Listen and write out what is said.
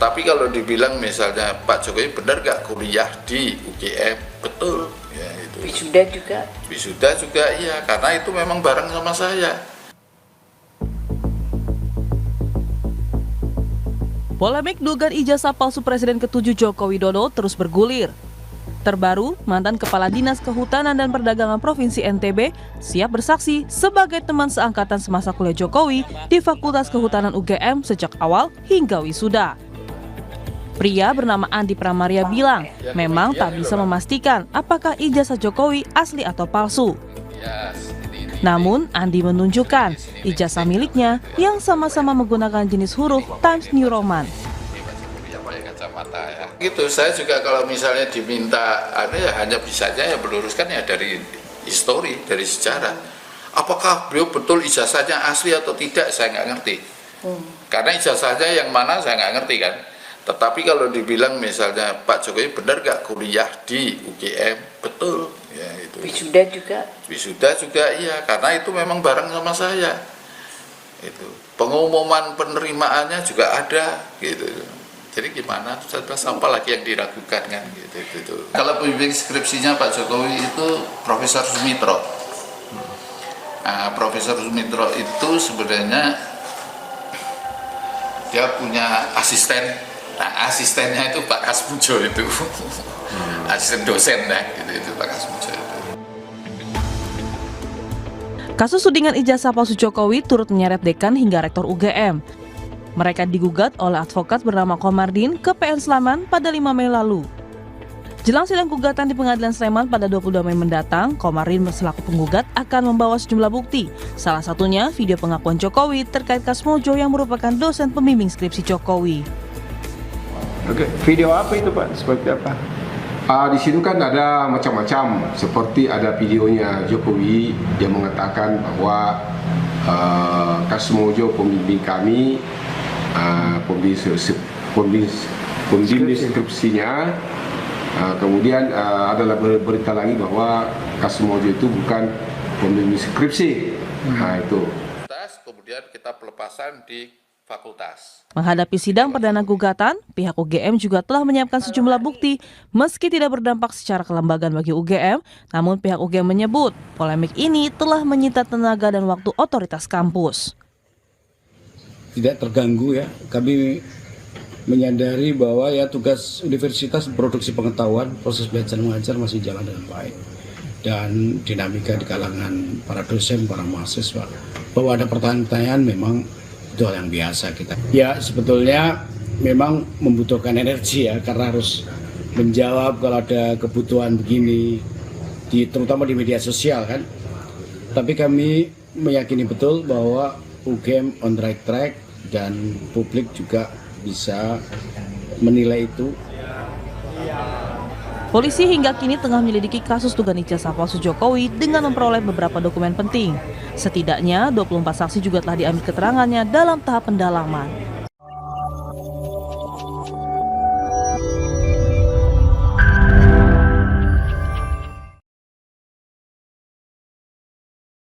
Tetapi kalau dibilang misalnya Pak Jokowi benar nggak kuliah di UGM, betul. Ya, itu. Wisuda juga? Wisuda juga iya, karena itu memang bareng sama saya. Polemik dugaan ijazah palsu Presiden ke-7 Joko Widodo terus bergulir. Terbaru, mantan Kepala Dinas Kehutanan dan Perdagangan Provinsi NTB siap bersaksi sebagai teman seangkatan semasa kuliah Jokowi di Fakultas Kehutanan UGM sejak awal hingga wisuda. Pria bernama Andi Pramaria bilang, memang tak bisa memastikan apakah ijazah Jokowi asli atau palsu. Namun, Andi menunjukkan ijazah miliknya yang sama-sama menggunakan jenis huruf Times New Roman. Gitu, saya juga kalau misalnya diminta, hanya bisanya ya meluruskan ya dari histori, dari sejarah. Apakah beliau betul ijazahnya asli atau tidak, saya nggak ngerti. Karena ijazahnya yang mana saya nggak ngerti kan. Tetapi kalau dibilang misalnya Pak Jokowi benar nggak kuliah di UGM, betul. Ya, itu. Wisuda juga? Wisuda juga iya, karena itu memang bareng sama saya. Itu pengumuman penerimaannya juga ada, gitu. Jadi gimana? Apa lagi yang diragukan kan? Gitu. Kalau pembimbing skripsinya Pak Jokowi itu Profesor Sumitro. Nah, Profesor Sumitro itu sebenarnya dia punya asisten. Nah, asistennya itu Pak Kasmujo itu, asisten dosen gitu Pak Kasmujo itu. Kasus tudingan ijazah palsu Jokowi turut menyeret dekan hingga rektor UGM. Mereka digugat oleh advokat bernama Komardin ke PN Sleman pada 5 Mei lalu. Jelang sidang gugatan di Pengadilan Sleman pada 22 Mei mendatang, Komardin selaku penggugat akan membawa sejumlah bukti. Salah satunya video pengakuan Jokowi terkait Kasmojo yang merupakan dosen pembimbing skripsi Jokowi. Oke, video apa itu Pak? Seperti apa? Di situ kan ada macam-macam, seperti ada videonya Jokowi yang mengatakan bahwa Kasmojo pembimbing kami, pembimbing skripsinya, kemudian ada berita lagi bahwa Kasmojo itu bukan pembimbing skripsi. Nah itu. Kemudian kita pelepasan di fakultas. Menghadapi sidang perdana gugatan, pihak UGM juga telah menyiapkan sejumlah bukti meski tidak berdampak secara kelembagaan bagi UGM, namun pihak UGM menyebut polemik ini telah menyita tenaga dan waktu otoritas kampus. Tidak terganggu ya, kami menyadari bahwa ya tugas universitas produksi pengetahuan, proses belajar mengajar masih jalan dengan baik. Dan dinamika di kalangan para dosen, para mahasiswa, bahwa ada pertanyaan memang itu hal yang biasa kita. Ya sebetulnya memang membutuhkan energi ya, karena harus menjawab kalau ada kebutuhan begini, terutama di media sosial kan. Tapi kami meyakini betul bahwa UGM on right track dan publik juga bisa menilai itu. Polisi hingga kini tengah menyelidiki kasus dugaan ijazah palsu Jokowi dengan memperoleh beberapa dokumen penting. Setidaknya 24 saksi juga telah diambil keterangannya dalam tahap pendalaman.